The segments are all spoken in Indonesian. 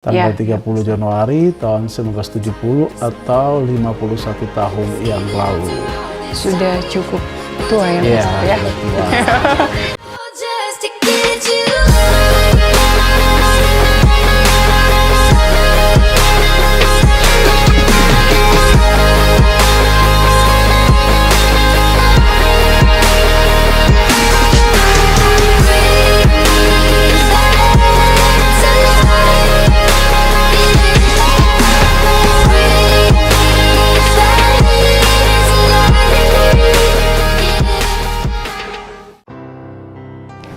tanggal 30 Januari tahun 1970 atau 51 tahun yang lalu. Sudah cukup tua ya, Iya, Mas ya. sudah tua.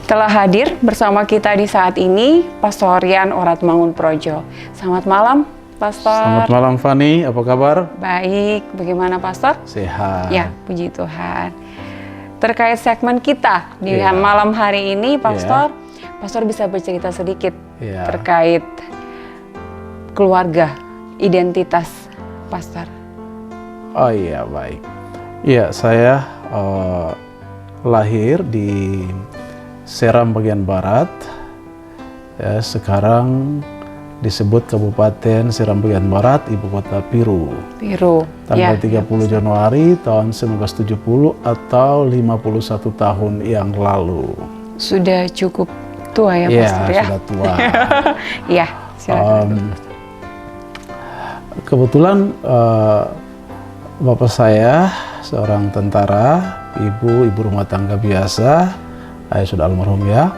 Telah hadir bersama kita di saat ini Pastor Rian Oratmangun Projo. Selamat malam, Pastor. Selamat malam, Fani. Apa kabar? Baik, bagaimana Pastor? Sehat. Ya, puji Tuhan. Terkait segmen kita di Iya. malam hari ini, Pastor, Pastor bisa bercerita sedikit Iya. terkait keluarga, identitas Pastor. Oh iya, baik. Iya, saya lahir di Seram bagian barat, ya, sekarang disebut Kabupaten Seram bagian barat, Ibu Kota Piru. Piru. Tanggal Ya. 30 Januari tahun 1970 atau 51 tahun yang lalu. Sudah cukup tua ya, Iya, Pastor ya. sudah tua. Iya, silakan. Kebetulan bapak saya seorang tentara, ibu rumah tangga biasa. Ayah sudah almarhum ya.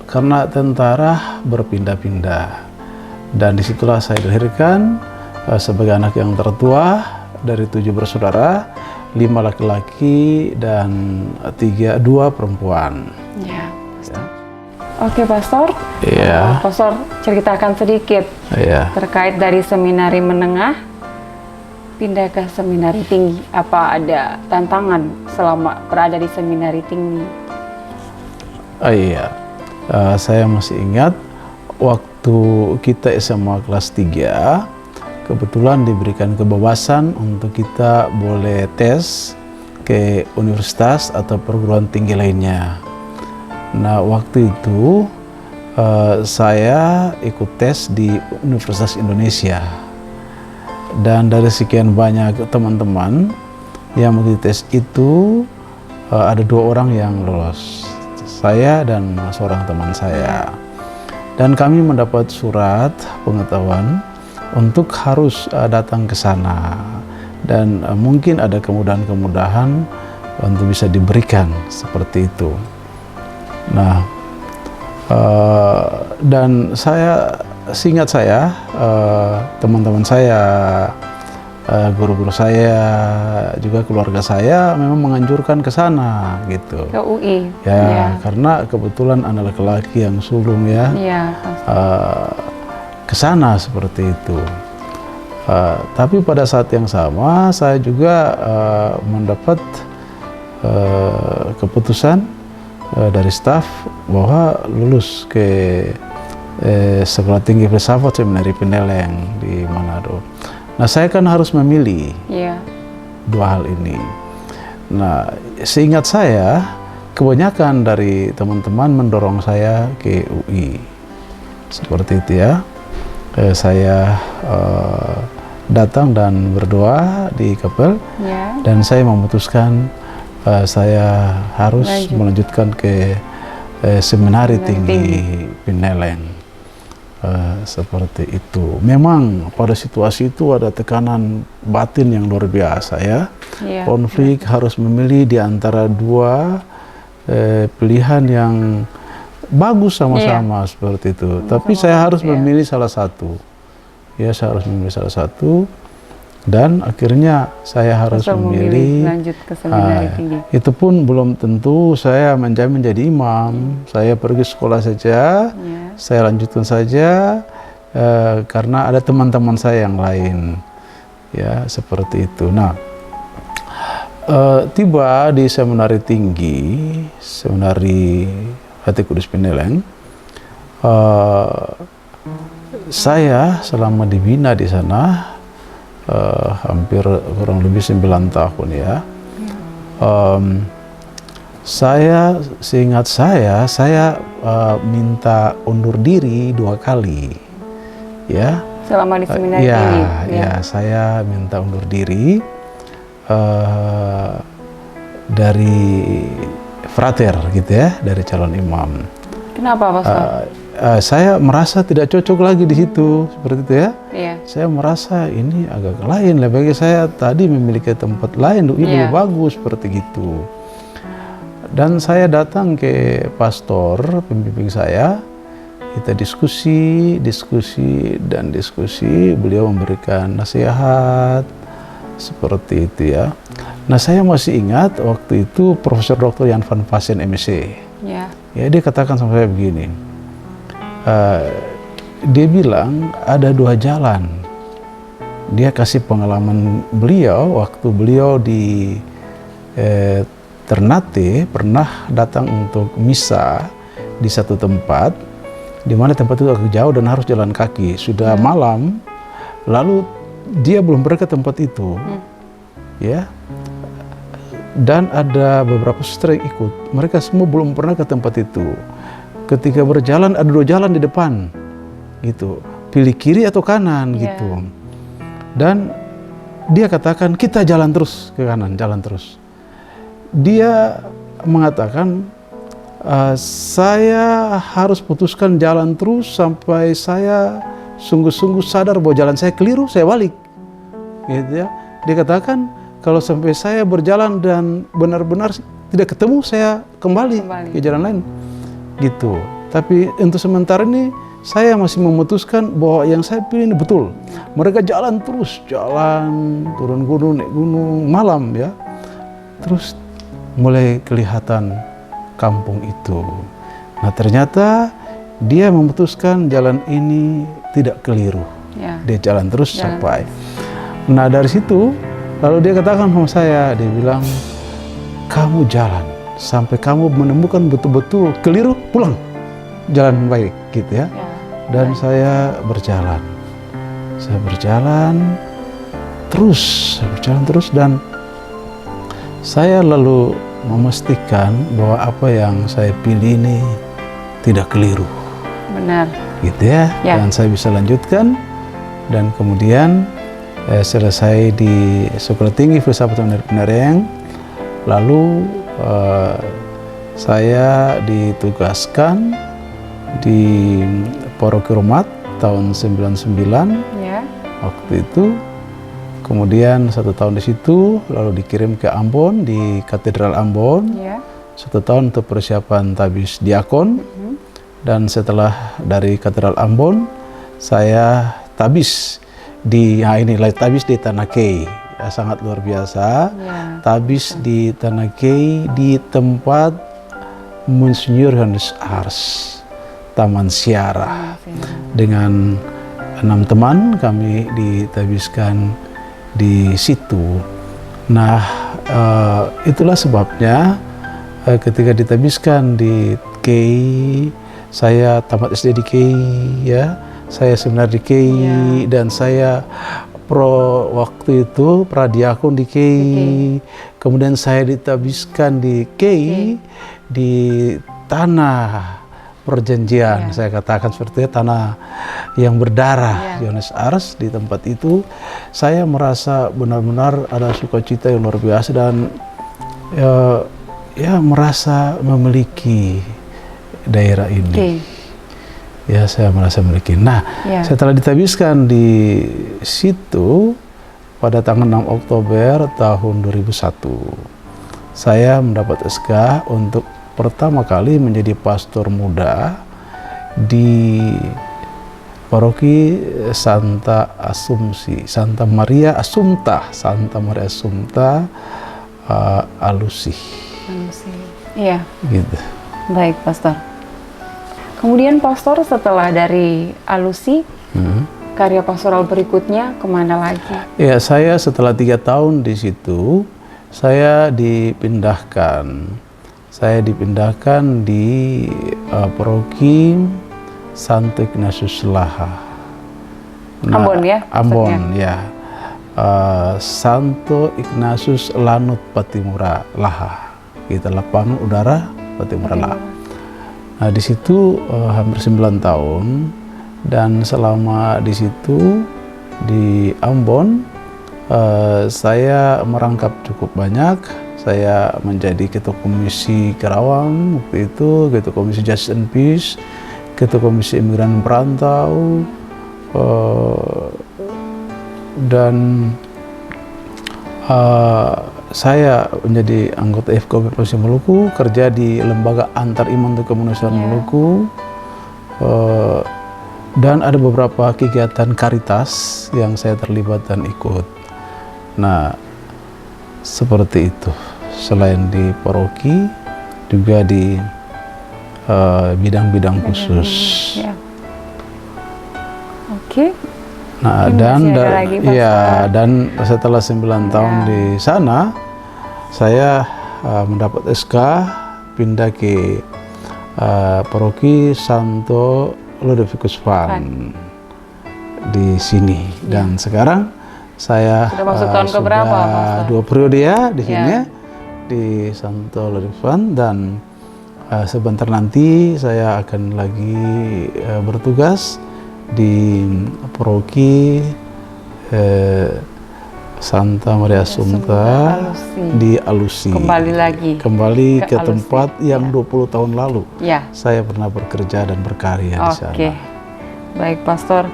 Karena tentara berpindah-pindah, dan disitulah saya dilahirkan sebagai anak yang tertua dari 7 bersaudara, 5 laki-laki dan 2 perempuan. Ya, Pastor. Oke, Pastor. Iya. Pastor, ceritakan sedikit Iya. terkait dari seminari menengah pindah ke seminari tinggi. Apa ada tantangan selama berada di seminari tinggi? Oh iya, saya masih ingat waktu kita SMA kelas 3, kebetulan diberikan kebebasan untuk kita boleh tes ke universitas atau perguruan tinggi lainnya. Nah, waktu itu saya ikut tes di Universitas Indonesia. Dan dari sekian banyak teman-teman yang mengikuti tes itu, ada 2 orang yang lolos, saya dan seorang teman saya. Dan kami mendapat surat pengetahuan untuk harus datang ke sana, dan mungkin ada kemudahan-kemudahan untuk bisa diberikan seperti itu. Nah, dan seingat saya, teman-teman saya, guru-guru saya, juga keluarga saya memang menganjurkan ke sana gitu. Ke UI. Ya, karena kebetulan anak laki-laki yang sulung ya, Iya, Pastor. ke sana seperti itu. Tapi pada saat yang sama saya juga mendapat keputusan dari staf bahwa lulus ke Sekolah Tinggi Filsafat Seminari Pineleng di Manado. Nah, saya kan harus memilih Iya. 2 hal ini. Nah, seingat saya, kebanyakan dari teman-teman mendorong saya ke UI. Seperti itu ya. Saya datang dan berdoa di kapel, Ya. dan saya memutuskan saya harus melanjutkan ke Seminari Tinggi Pineleng. Seperti itu. Memang pada situasi itu ada tekanan batin yang luar biasa ya. Iya. Konflik, harus memilih di antara 2 pilihan yang bagus sama-sama seperti itu. Tapi saya harus memilih salah satu. Ya, saya harus memilih salah satu, dan akhirnya saya harus memilih lanjut ke seminari tinggi. Itu pun belum tentu saya menjamin jadi imam. Saya pergi sekolah saja, saya lanjutkan saja, karena ada teman-teman saya yang lain, ya seperti itu. Nah, tiba di seminari tinggi, Seminari Hati Kudus Pineleng, saya selama dibina di sana hampir kurang lebih 9 tahun ya. Saya, seingat saya minta undur diri 2 kali, ya. Selama di seminari Ya, ini. ya, saya minta undur diri dari frater, gitu ya, dari calon imam. Kenapa, Pastor? Saya merasa tidak cocok lagi di situ, seperti itu ya. Iya. Saya merasa ini agak lain, lebih baik saya tadi memiliki tempat lain, ini lebih bagus, seperti gitu. Dan saya datang ke pastor, pembimbing saya, kita diskusi, beliau memberikan nasihat, seperti itu ya. Nah, saya masih ingat waktu itu Profesor Dr. Jan van Vassen MC. Ya. Ya, dia katakan sama saya begini, dia bilang ada 2 jalan. Dia kasih pengalaman beliau waktu beliau di Ternate pernah datang untuk misa di satu tempat, di mana tempat itu agak jauh dan harus jalan kaki. Sudah malam, lalu dia belum pernah ke tempat itu, ya. Dan ada beberapa suster yang ikut. Mereka semua belum pernah ke tempat itu. Ketika berjalan ada 2 jalan di depan, gitu. Pilih kiri atau kanan, gitu. Dan dia katakan kita jalan terus ke kanan, jalan terus. Dia mengatakan saya harus putuskan jalan terus sampai saya sungguh-sungguh sadar bahwa jalan saya keliru, saya balik, gitu ya. Dia katakan kalau sampai saya berjalan dan benar-benar tidak ketemu, saya kembali ke jalan lain, gitu. Tapi untuk sementara ini saya masih memutuskan bahwa yang saya pilih ini betul. Mereka jalan terus, jalan turun gunung, naik gunung, malam ya. Terus mulai kelihatan kampung itu. Nah, ternyata dia memutuskan jalan ini tidak keliru. Dia jalan terus sampai. Nah, dari situ lalu dia katakan sama saya, dia bilang, kamu jalan sampai kamu menemukan betul-betul keliru, pulang, jalan baik, gitu ya. Dan saya berjalan terus dan saya lalu memastikan bahwa apa yang saya pilih ini tidak keliru. Benar. Gitu ya. Dan saya bisa lanjutkan dan kemudian selesai di Sekolah Tinggi Filsafat Penerian. Lalu saya ditugaskan di Paroki Romat tahun 99 waktu itu. Kemudian 1 tahun di situ, lalu dikirim ke Ambon, di Katedral Ambon. 1 tahun untuk persiapan tabis diakon. Dan setelah dari Katedral Ambon, saya tabis di tabis di Tanah Kei. Ya, sangat luar biasa. Tabis di Tanah Kei di tempat Monsignor Johannes Ars, Taman Siara. Dengan 6 teman kami ditabiskan di situ. Nah, itulah sebabnya ketika ditabiskan di KEI, saya tamat SD di KEI, ya, saya seminar di KEI, dan saya waktu itu pradiakon di KEI. Kemudian saya ditabiskan di KEI di tanah perjanjian, saya katakan seperti itu, tanah yang berdarah Johannes Ars. Di tempat itu saya merasa benar-benar ada sukacita yang luar biasa dan merasa memiliki daerah ini. Ya, saya merasa memiliki. Nah, setelah ditabiskan di situ pada tanggal 6 Oktober tahun 2001, saya mendapat SK untuk pertama kali menjadi pastor muda di Paroki Santa Maria Assumpta Alusi. Iya. Gitu. Baik, Pastor. Kemudian Pastor setelah dari Alusi, karya pastoral berikutnya kemana lagi? Ya, saya setelah 3 tahun di situ, saya dipindahkan di Paroki Santo Ignatius Laha. Ambon ya? Ambon ya. Santo Ignatius Lanut Patimura Laha. kita lapangan udara Pattimura. Nah di situ hampir 9 tahun, dan selama di situ di Ambon saya merangkap cukup banyak. Saya menjadi Ketua Komisi Kerawang waktu itu, Ketua Komisi Justice and Peace, Ketua Komisi Imigran Perantau, dan saya menjadi anggota FKUP Provinsi Maluku, kerja di Lembaga Antar Iman untuk Kemanusiaan Maluku, dan ada beberapa kegiatan karitas yang saya terlibat dan ikut. Nah, seperti itu. Selain di paroki, juga di bidang-bidang khusus. Ya. Oke. Nah, dan setelah 9 tahun di sana, saya mendapat SK pindah ke paroki Santo Ludovicus Van di sini. Dan sekarang saya sudah masuk tahun keberapa, Pastor? 2 periode ya di sini, di Santo Ludovicus Van, dan sebentar nanti saya akan lagi bertugas di paroki Santa Maria Assumpta di Alusi. Kembali ke tempat yang 20 tahun lalu saya pernah bekerja dan berkarya di sana. Oke, baik Pastor.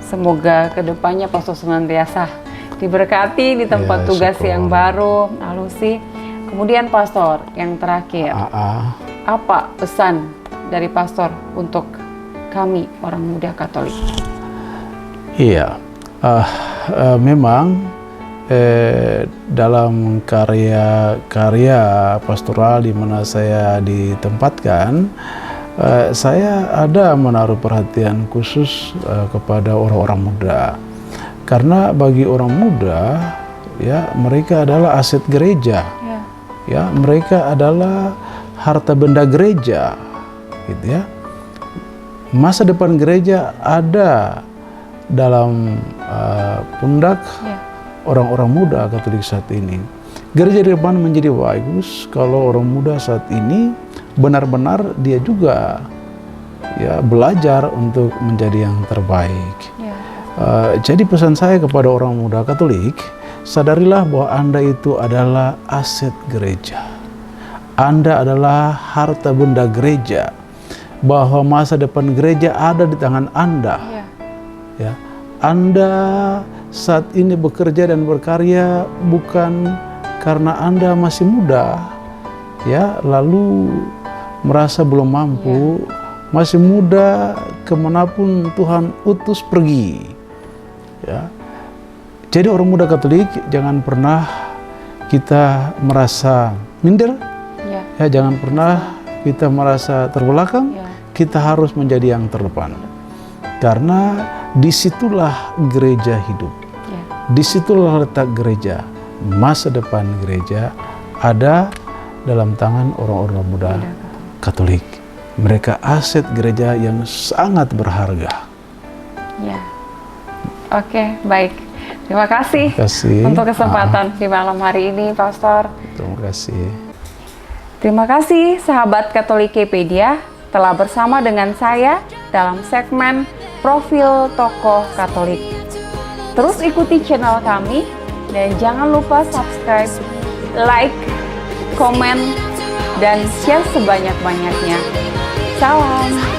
Semoga kedepannya Pastor senantiasa diberkati di tempat tugas yang baru, Alusi. Kemudian Pastor, yang terakhir, apa pesan dari Pastor untuk kami orang muda Katolik? Iya, memang dalam karya-karya pastoral di mana saya ditempatkan, saya ada menaruh perhatian khusus kepada orang-orang muda, karena bagi orang muda ya mereka adalah aset gereja, ya mereka adalah harta benda gereja, gitu ya. Masa depan gereja ada dalam pundak orang-orang muda Katolik saat ini. Gereja di depan menjadi bagus kalau orang muda saat ini benar-benar dia juga ya belajar untuk menjadi yang terbaik. Jadi pesan saya kepada orang muda Katolik, sadarilah bahwa Anda itu adalah aset gereja. Anda adalah harta benda gereja, bahwa masa depan gereja ada di tangan Anda. Ya, Anda saat ini bekerja dan berkarya bukan karena Anda masih muda, ya, lalu merasa belum mampu, masih muda, kemanapun Tuhan utus pergi. Ya, jadi orang muda Katolik jangan pernah kita merasa minder, ya, jangan pernah kita merasa terbelakang. Kita harus menjadi yang terdepan, karena disitulah gereja hidup, disitulah letak gereja. Masa depan gereja ada dalam tangan orang-orang muda Katolik. Mereka aset gereja yang sangat berharga. Ya, oke, baik. Terima kasih untuk kesempatan di malam hari ini, Pastor. Terima kasih. Terima kasih, sahabat Katolikpedia, telah bersama dengan saya dalam segmen Profil Tokoh Katolik. Terus ikuti channel kami dan jangan lupa subscribe, like, komen, dan share sebanyak-banyaknya. Salam.